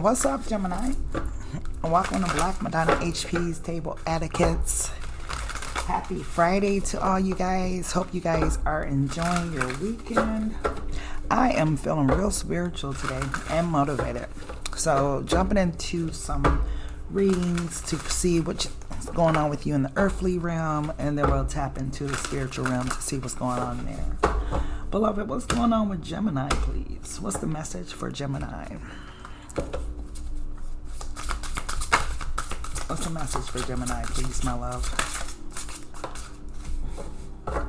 What's up, Gemini? Welcome to Black Madonna HP's Table Etiquettes. Happy Friday to all you guys. Hope you guys are enjoying your weekend. I am feeling real spiritual today and motivated. So jumping into some readings to see what's going on with you in the earthly realm, and then we'll tap into the spiritual realm to see what's going on there. Beloved, what's going on with Gemini, please? What's the message for Gemini? What's the message for Gemini, please, my love?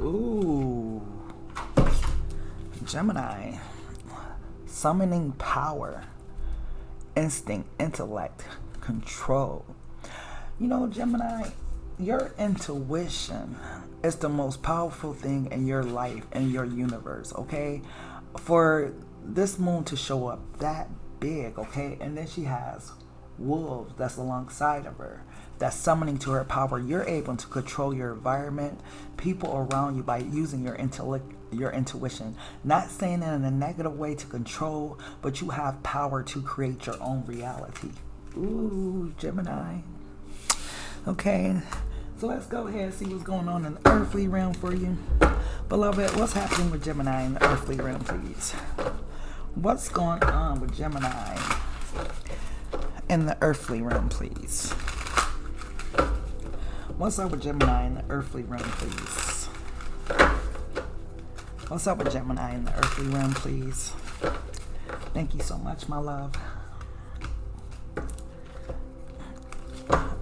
Ooh. Gemini. Summoning power. Instinct, intellect, control. You know, Gemini, your intuition is the most powerful thing in your life, in your universe, okay? For this moon to show up that big, okay? And then she has wolves that's alongside of her, that's summoning to her power. You're able to control your environment, people around you, by using your intellect, your intuition. Not saying it in a negative way to control, but you have power to create your own reality. Ooh, Gemini. Okay, so let's go ahead and see what's going on in the earthly realm for you. Beloved, what's happening with Gemini in the earthly realm, please? What's going on with Gemini in the earthly realm, please? What's up with Gemini in the earthly realm, please? What's up with Gemini in the earthly realm, please? Thank you so much, my love.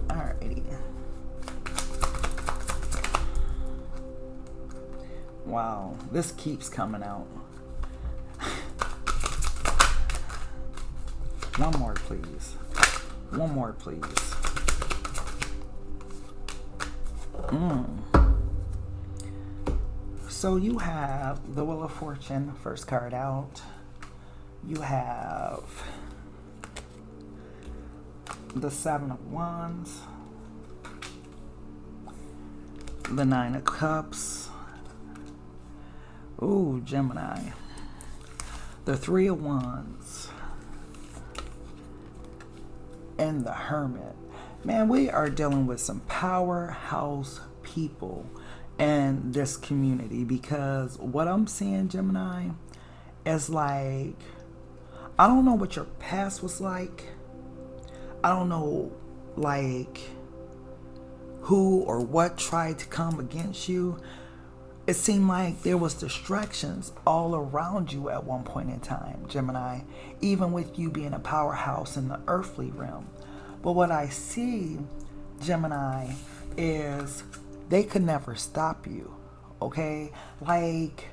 Alrighty. Wow, this keeps coming out. One more, please. One more, please. So you have the Wheel of Fortune, first card out. You have the Seven of Wands, the Nine of Cups. Ooh, Gemini. The Three of Wands. And the Hermit. Man, we are dealing with some powerhouse people in this community, because what I'm seeing, Gemini, is like, I don't know what your past was like. I don't know, like, who or what tried to come against you. It seemed like there was distractions all around you at one point in time, Gemini, even with you being a powerhouse in the earthly realm. But what I see, Gemini, is they could never stop you, okay? Like,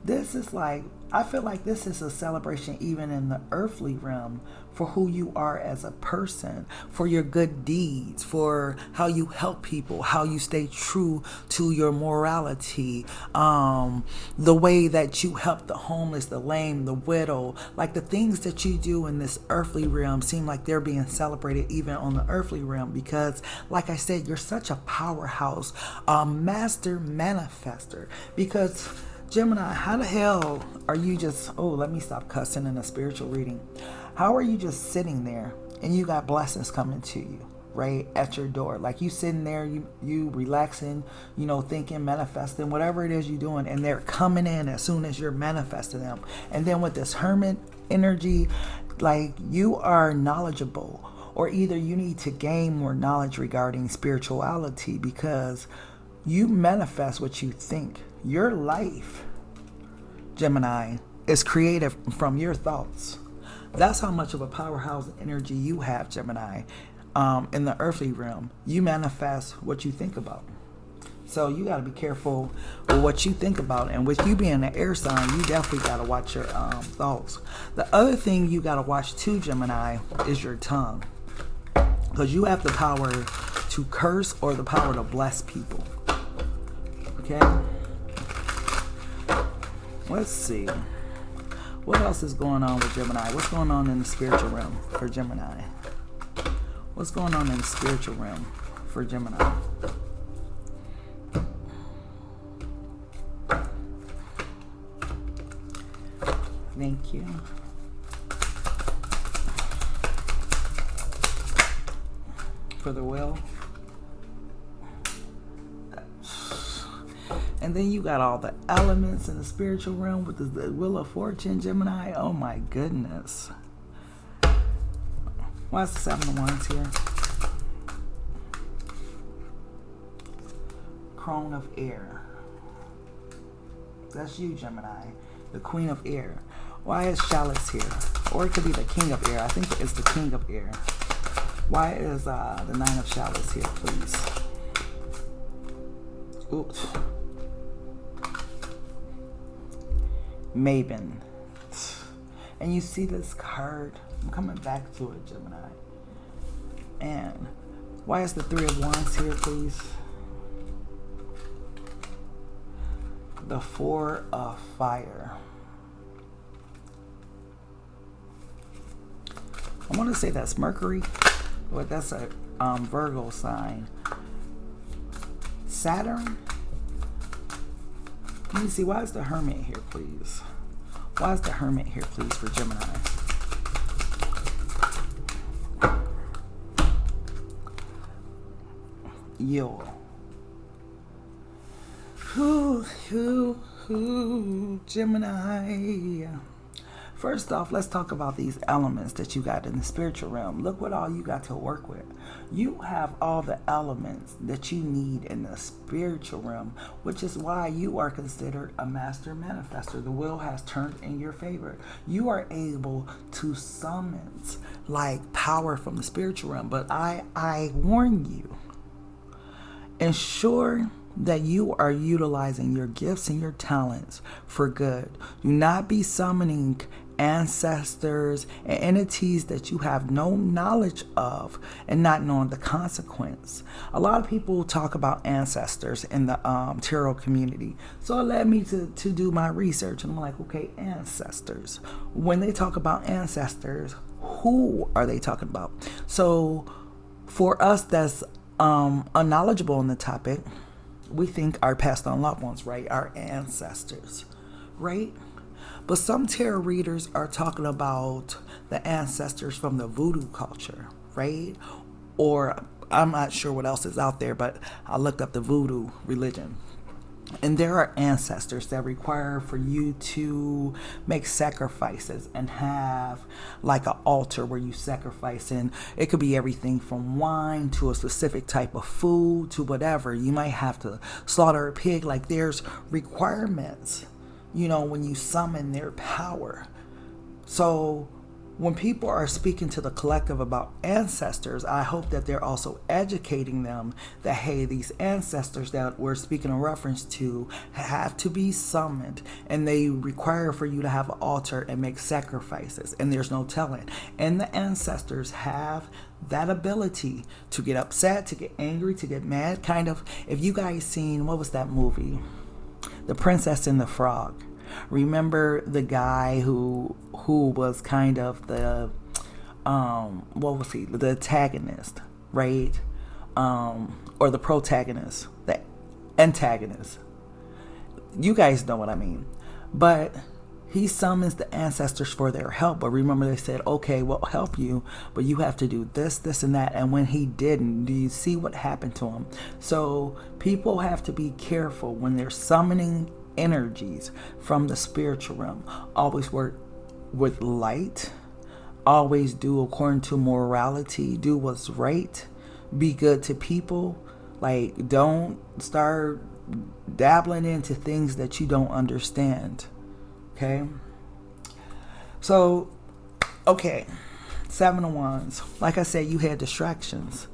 this is like, I feel like this is a celebration even in the earthly realm for who you are as a person, for your good deeds, for how you help people, how you stay true to your morality, the way that you help the homeless, the lame, the widow. Like, the things that you do in this earthly realm seem like they're being celebrated even on the earthly realm, because, like I said, you're such a powerhouse, master manifester. Because Gemini, how the hell are you just, oh, let me stop cussing in a spiritual reading. How are you just sitting there and you got blessings coming to you right at your door? Like, you sitting there, you relaxing, you know, thinking, manifesting, whatever it is you're doing, and they're coming in as soon as you're manifesting them. And then with this Hermit energy, like, you are knowledgeable, or either you need to gain more knowledge regarding spirituality, because you manifest what you think. Your life, Gemini, is created from your thoughts. That's how much of a powerhouse energy you have, Gemini. In the earthly realm, you manifest what you think about. So you got to be careful with what you think about. And with you being an air sign, you definitely got to watch your thoughts. The other thing you got to watch too, Gemini, is your tongue. Because you have the power to curse or the power to bless people. Okay? Let's see. What else is going on with Gemini? What's going on in the spiritual realm for Gemini? What's going on in the spiritual realm for Gemini? Thank you. for the wheel. And then you got all the elements in the spiritual realm with the Wheel of Fortune, Gemini. Oh my goodness. Why is the 7 of Wands here? Crone of Air. That's you, Gemini. The Queen of Air. Why is Chalice here? Or it could be the King of Air. I think it's the King of Air. Why is the 9 of Chalice here, please? Oops. Maven. And you see this card. I'm coming back to it, Gemini. And why is the 3 of Wands here, please? The 4 of Fire. I want to say that's Mercury, but that's a Virgo sign. Saturn. Let me see. Why is the Hermit here, please? Why is the Hermit here, please, for Gemini? Yo. Gemini. First off, let's talk about these elements that you got in the spiritual realm. Look what all you got to work with. You have all the elements that you need in the spiritual realm, which is why you are considered a master manifester. The wheel has turned in your favor. You are able to summon like power from the spiritual realm. But I warn you, ensure that you are utilizing your gifts and your talents for good. Do not be summoning ancestors and entities that you have no knowledge of and not knowing the consequence. A lot of people talk about ancestors in the tarot community. So it led me to do my research, and I'm like, okay, ancestors. When they talk about ancestors, who are they talking about? So for us that's unknowledgeable on the topic, we think our passed on loved ones, right? Our ancestors, right? But some tarot readers are talking about the ancestors from the voodoo culture, right? Or I'm not sure what else is out there, but I looked up the voodoo religion. And there are ancestors that require for you to make sacrifices and have like an altar where you sacrifice. And it could be everything from wine to a specific type of food to whatever. You might have to slaughter a pig. Like there's requirements, you know, when you summon their power. So when people are speaking to the collective about ancestors, I hope that they're also educating them that, hey, these ancestors that we're speaking in reference to have to be summoned, and they require for you to have an altar and make sacrifices, and there's no telling. And the ancestors have that ability to get upset, to get angry, to get mad. Kind of, if you guys seen, what was that movie? The Princess and the Frog. Remember the guy who was kind of the what was he? The antagonist, right? Or the protagonist, the antagonist. You guys know what I mean. But he summons the ancestors for their help. But remember, they said, okay, we'll help you, but you have to do this, this, and that. And when he didn't, do you see what happened to him? So people have to be careful when they're summoning energies from the spiritual realm. Always work with light. Always do according to morality. Do what's right. Be good to people. Like, don't start dabbling into things that you don't understand. Okay? So, okay. 7 of Wands. Like I said, you had distractions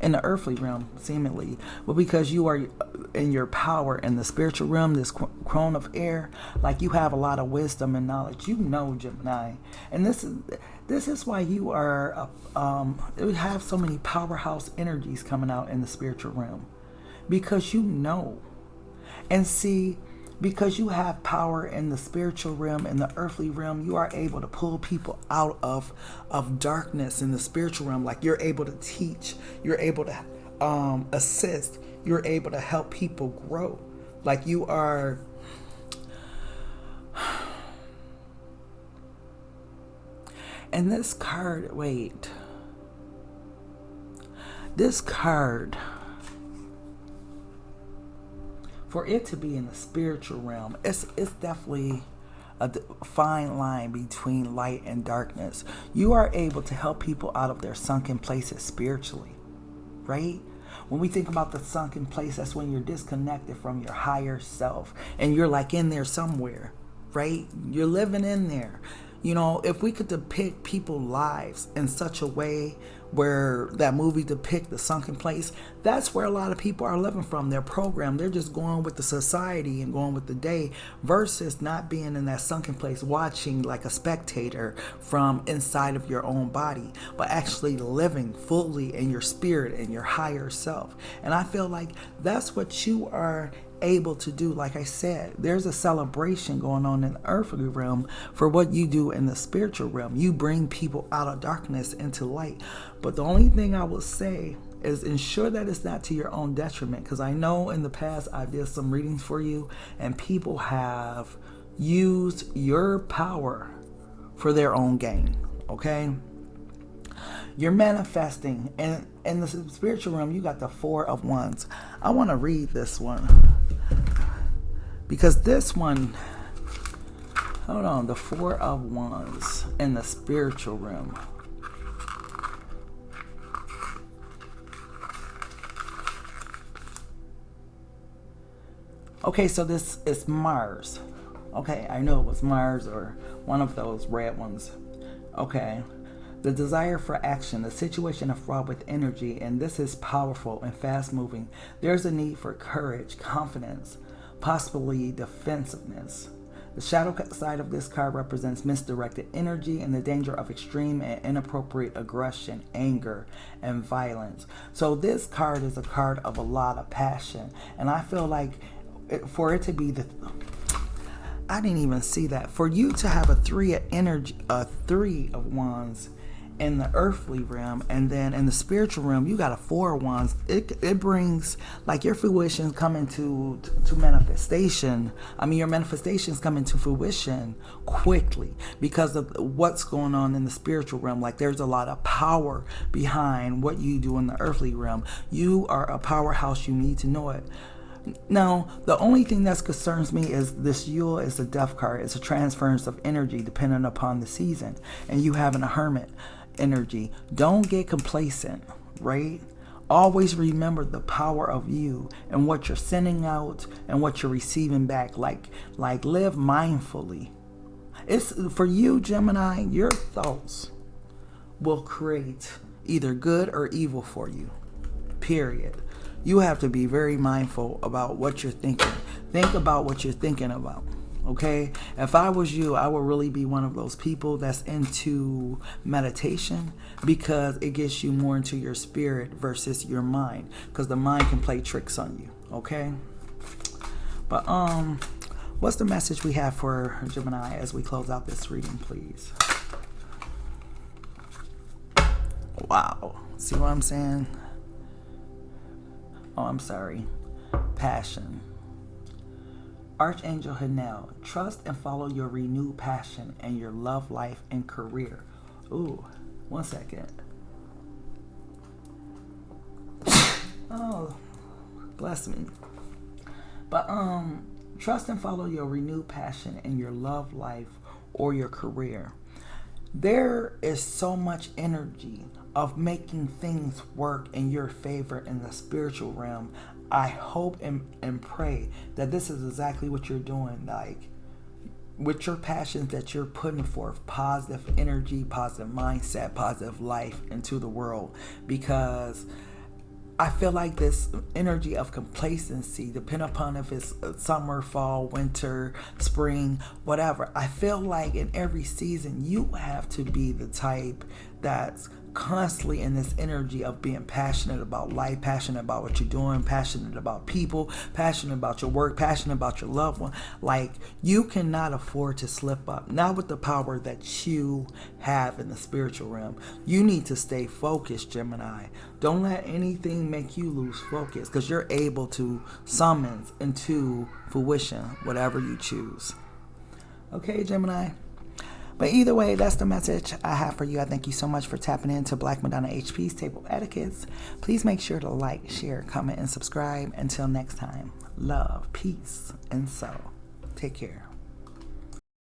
in the earthly realm, seemingly. But because you are in your power in the spiritual realm, this crone of air, like you have a lot of wisdom and knowledge. You know, Gemini. And this is why you are you have so many powerhouse energies coming out in the spiritual realm. Because you know. And see, because you have power in the spiritual realm and the earthly realm, you are able to pull people out of darkness in the spiritual realm. Like you're able to teach, you're able to assist, you're able to help people grow. Like you are. And this card, wait. This card, for it to be in the spiritual realm, it's definitely a fine line between light and darkness. You are able to help people out of their sunken places spiritually, right? When we think about the sunken place, that's when you're disconnected from your higher self and you're like in there somewhere, right? You're living in there. You know, if we could depict people's lives in such a way where that movie depict the sunken place, that's where a lot of people are living from. They're programmed. They're just going with the society and going with the day versus not being in that sunken place, watching like a spectator from inside of your own body, but actually living fully in your spirit and your higher self. And I feel like that's what you are able to do. Like I said, there's a celebration going on in the earthly realm for what you do in the spiritual realm. You bring people out of darkness into light. But the only thing I will say is ensure that it's not to your own detriment, because I know in the past I did some readings for you and people have used your power for their own gain. Okay, you're manifesting, and in the spiritual realm you got the Four of Wands. I want to read this one because this one, hold on, the Four of Wands in the spiritual realm. Okay, so this is Mars. Okay, I know it was Mars or one of those red ones. Okay. The desire for action, the situation is fraught with energy, and this is powerful and fast moving. There's a need for courage, confidence, possibly defensiveness. The shadow side of this card represents misdirected energy and the danger of extreme and inappropriate aggression, anger, and violence. So this card is a card of a lot of passion, and I feel like for it to be I didn't even see that. For you to have a three of energy, a Three of Wands in the earthly realm, and then in the spiritual realm you got a Four of Wands. It brings like your fruition coming to manifestation. I mean, your manifestations come into fruition quickly because of what's going on in the spiritual realm. Like there's a lot of power behind what you do in the earthly realm. You are a powerhouse. You need to know it. Now, the only thing that concerns me is this Yule is a death card. It's a transference of energy depending upon the season. And you having a Hermit energy. Don't get complacent, right? Always remember the power of you and what you're sending out and what you're receiving back. Like live mindfully. It's for you, Gemini, your thoughts will create either good or evil for you. Period. You have to be very mindful about what you're thinking. Think about what you're thinking about. Okay? If I was you, I would really be one of those people that's into meditation because it gets you more into your spirit versus your mind, because the mind can play tricks on you. Okay? But what's the message we have for Gemini as we close out this reading, please? Wow. See what I'm saying? Oh, I'm sorry. Passion. Archangel Hanel, trust and follow your renewed passion and your love life and career. Ooh, 1 second. Oh, bless me. But trust and follow your renewed passion in your love life or your career. There is so much energy of making things work in your favor in the spiritual realm. I hope and pray that this is exactly what you're doing, like with your passions that you're putting forth positive energy, positive mindset, positive life into the world, because I feel like this energy of complacency, depending upon if it's summer, fall, winter, spring, whatever, I feel like in every season you have to be the type that's constantly in this energy of being passionate about life, passionate about what you're doing, passionate about people, passionate about your work, passionate about your loved one. Like, you cannot afford to slip up, not with the power that you have in the spiritual realm. You need to stay focused, Gemini. Don't let anything make you lose focus, because you're able to summon into fruition whatever you choose. Okay, Gemini? But either way, that's the message I have for you. I thank you so much for tapping into Black Madonna HP's Table Etiquettes. Please make sure to like, share, comment, and subscribe. Until next time, love, peace, and so. Take care.